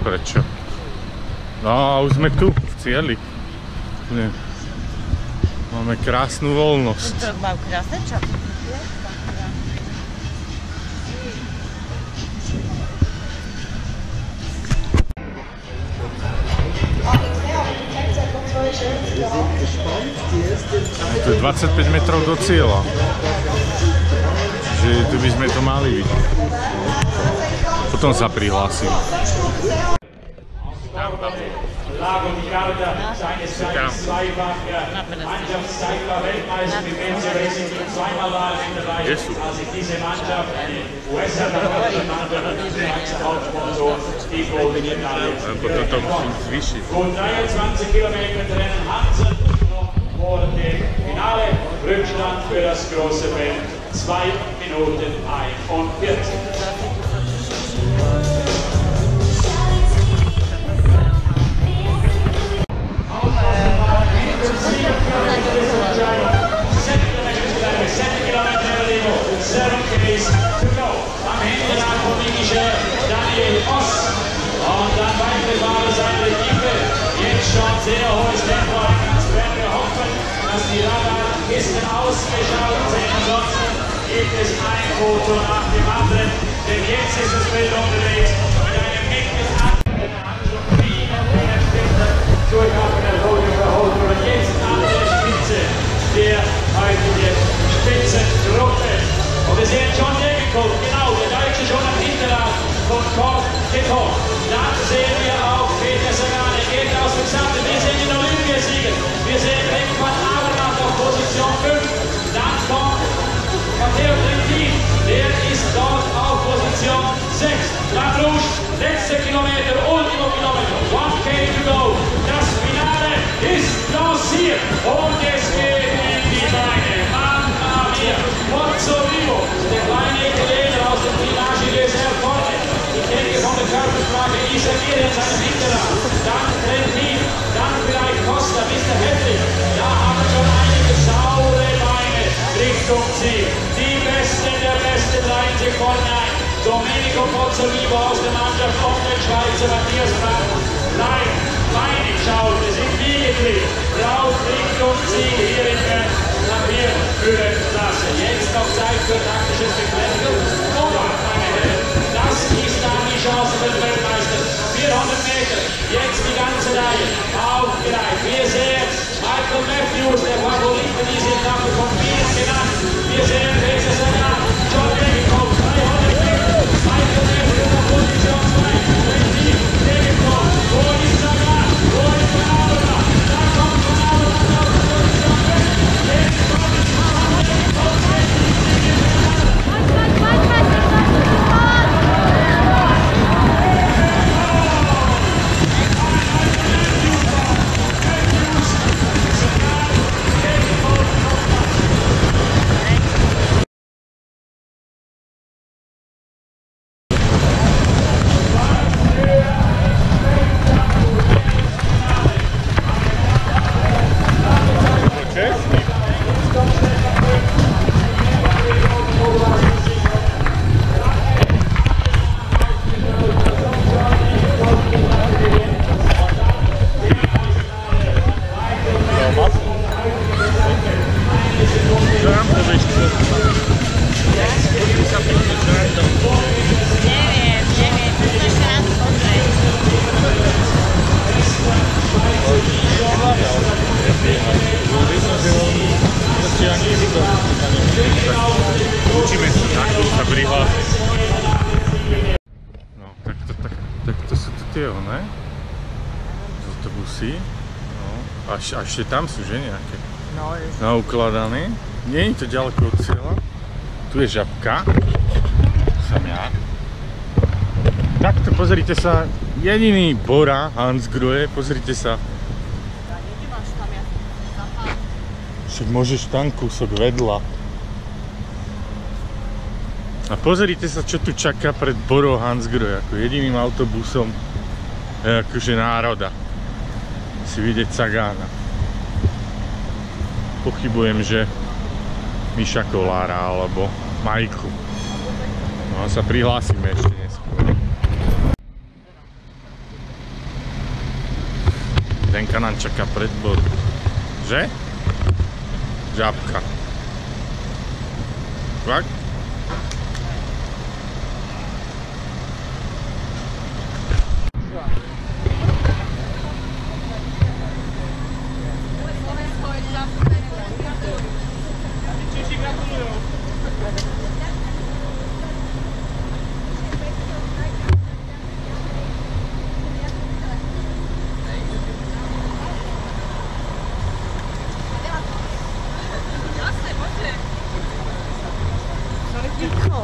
prečo. No a už sme tu, v cieli. Máme krásnu voľnosť. Mám krásne čapky. To je 25 metrov do cieľa. Čiže tu by sme to mali vidieť. Potom sa prihlásim. Lago di Garda, seines Zeichens zweifacher Mannschaftszeitler Weltmeister gewesen, die zweimal waren in der Reihe, als sich diese Mannschaft, eine US-amerikanische Hauptsponsor, die goldene Medaille. Gut 23 Kilometer trennen Hansen vor dem Finale. Rückstand für das große Feld 2 Minuten 41. Und dann weitere Fahrer seiner Equipe. Jetzt schon sehr hohes Tempo an ganz Bern. Wir hoffen, dass die Radarkisten ausgeschaut sind. Ansonsten gibt es ein Foto nach dem anderen. Denn jetzt ist das Bild unterwegs mit einem Winkel an der Handschuh. Durchhaben Podium verholt. Und jetzt an der Spitze der heutigen Spitzengruppe. Und wir sehen John Degenkolb, genau, der Deutsche schon am Hinterrad von Koch gekocht. Dann sehen wir auch Peter Sagan, er geht aus dem Sattel. Wir sehen den Olympiasieger. Wir sehen Rick van Avermaet auf Position 5. Dann kommt Matteo Trentin, der ist dort auf Position 6. La Rouge, letzter Kilometer, Ultimo Kilometer, 1K to go. Das Finale ist lanciert und es geht in die Beine. Mamma mia, Pozzo Vivo, der kleine Italiener aus dem Village des Erfolge. Ich denke von der Körpersprache Isagir in seinem Hinterrad. Dann Trentin, dann vielleicht Costa, Mr. Hedley. Da haben schon einige saure Beine Richtung Ziel. Die Besten der Besten reihen sich vorne ein. Domenico Pozzovivo aus der Mannschaft und den Schweizer Matthias Brandt. Nein, Beine schaut, wir sind Wiegetrieb. Rauf Richtung Ziel hier in Bern. Nach hier Höhenklasse. Jetzt noch Zeit für taktisches Geklettern. Obacht, meine Herren, das ist dann die Chance für den Weltmeister. 400 Meter, jetzt die ganze Reihe aufgereiht. Wir sehen Michael Matthews, der Favorit für diese Etappe, von vielen genannt. Wir sehen Peter Sagan, John Degenkolb, 300 Meter. Michael Matthews auf Position 2. Trentin, Degenkolb, wo ist Sagan, wo ist Van Avermaet? Da kommt Van Avermaet auf Position 5. Jetzt kommt es Učíme sa takto sa prihlásiť. No, takto sú tu tie, ne? Autobusy. No, a ešte tam sú, že nejaké? No, naukladané. Nie je to ďaleko od cieľa. Tu je žabka. Som ja. Takto, pozrite sa. Jediný Bora Hansgrohe, pozrite sa. Však môžeš tam kúsok vedľa. A pozrite sa, čo tu čaká pred Boro Hansgrohe, ako jediným autobusom akože národa. Si vidieť Sagana. Pochybujem, že Miša Kolára alebo Majku. No a sa prihlásime ešte neskôr. Denka nám čaká pred bod. Že? Žabka. Fakt?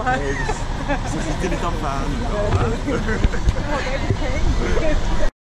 Nee, dus, ze zitten niet aan het